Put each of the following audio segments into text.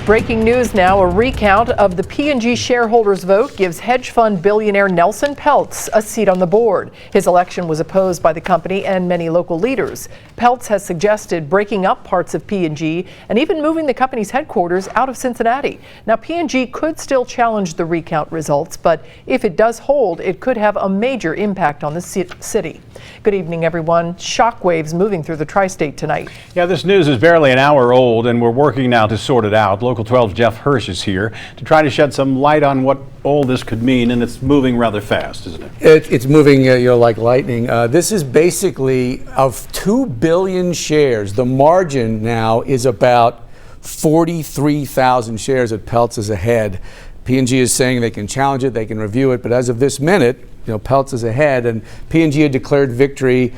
Breaking news now, a recount of the P&G shareholders vote gives hedge fund billionaire Nelson Peltz a seat on the board. His election was opposed by the company and many local leaders. Peltz has suggested breaking up parts of P&G and even moving the company's headquarters out of Cincinnati. Now, P&G could still challenge the recount results, but if it does hold, it could have a major impact on the city. Good evening, everyone. Shockwaves moving through the tri-state tonight. Yeah, this news is barely an hour old, and we're working now to sort it out. Local 12's Jeff Hirsch is here to try to shed some light on what all this could mean, and it's moving rather fast, isn't it? It's moving like lightning. This is basically of 2 billion shares. The margin now is about 43,000 shares that Peltz is ahead. P&G is saying they can challenge it, they can review it, but as of this minute, Peltz is ahead, and P&G had declared victory.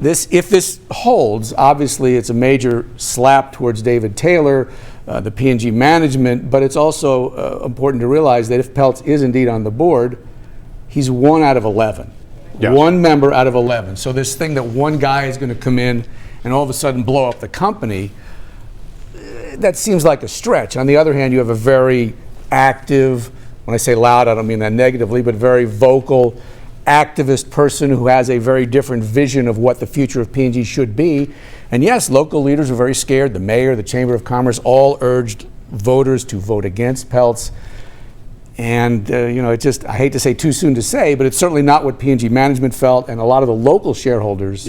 If this holds, obviously it's a major slap towards David Taylor, the P&G management, but it's also important to realize that if Peltz is indeed on the board, he's 1 out of 11. Yeah. 1 member out of 11. So this thing that one guy is going to come in and all of a sudden blow up the company, that seems like a stretch. On the other hand, you have a very active, when I say loud, I don't mean that negatively, but very vocal, activist person who has a very different vision of what the future of P&G should be. And yes, local leaders are very scared. The mayor, the Chamber of Commerce, all urged voters to vote against Peltz. And I hate to say too soon to say, but it's certainly not what P&G management felt, and a lot of the local shareholders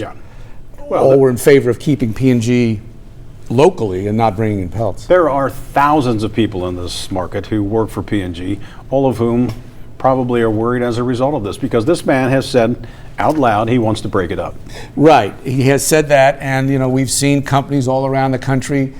all were in favor of keeping P&G locally and not bringing in Peltz. There are thousands of people in this market who work for P&G, all of whom probably are worried as a result of this, because this man has said out loud he wants to break it up. Right, he has said that, and we've seen companies all around the country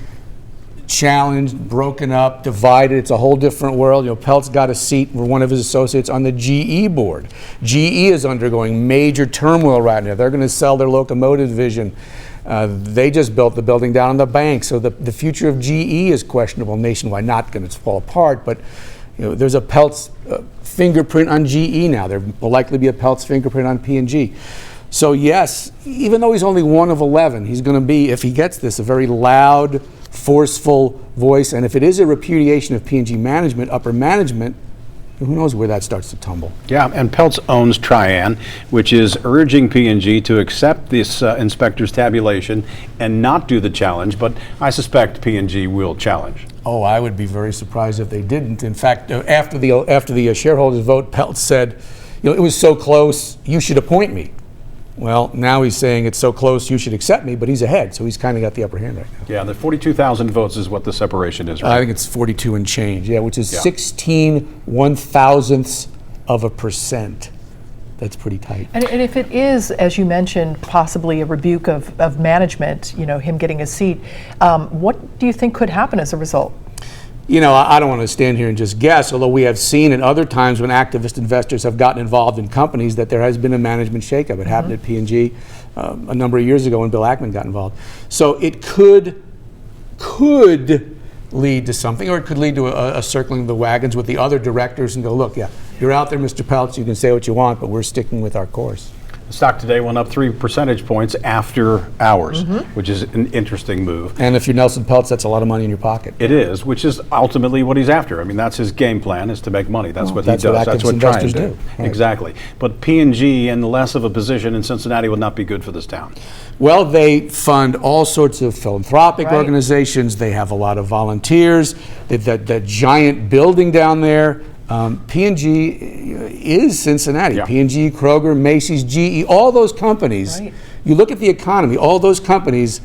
challenged, broken up, divided. It's a whole different world. Peltz got a seat for one of his associates on the GE board. GE is undergoing major turmoil right now. They're going to sell their locomotive division. They just built the building down on the bank, so the future of GE is questionable nationwide. Not going to fall apart, but there's a Peltz fingerprint on GE now. There will likely be a Peltz fingerprint on P&G. So yes, even though he's only 1 of 11, he's going to be, if he gets this, a very loud, forceful voice. And if it is a repudiation of P&G management, upper management, who knows where that starts to tumble. Yeah, and Peltz owns Trian, which is urging P&G to accept this inspector's tabulation and not do the challenge, but I suspect P&G will challenge. Oh, I would be very surprised if they didn't. In fact, after the shareholders vote, Peltz said, it was so close, you should appoint me. Well, now he's saying it's so close, you should accept me, but he's ahead, so he's kind of got the upper hand right now. Yeah, the 42,000 votes is what the separation is, right? I think it's 42 and change, which is 16 1,000ths of a percent. That's pretty tight. And if it is, as you mentioned, possibly a rebuke of management, him getting a seat, what do you think could happen as a result? I don't want to stand here and just guess, although we have seen at other times when activist investors have gotten involved in companies that there has been a management shakeup. It happened at P&G a number of years ago when Bill Ackman got involved. So it could lead to something, or it could lead to a circling of the wagons with the other directors and go, look, you're out there, Mr. Peltz, you can say what you want, but we're sticking with our course. The stock today went up 3 percentage points after hours, which is an interesting move. And if you're Nelson Peltz, that's a lot of money in your pocket. It is, which is ultimately what he's after. I mean, that's his game plan, is to make money. That's what he does. That's what investors do. Right. Exactly. But P&G in less of a position in Cincinnati would not be good for this town. Well, they fund all sorts of philanthropic organizations. They have a lot of volunteers. They've that giant building down there. P&G is Cincinnati. Yeah. P&G, Kroger, Macy's, GE, all those companies. Right. You look at the economy, all those companies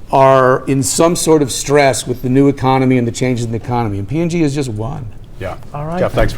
are in some sort of stress with the new economy and the changes in the economy. And P&G is just one. Yeah. All right. Jeff, thanks for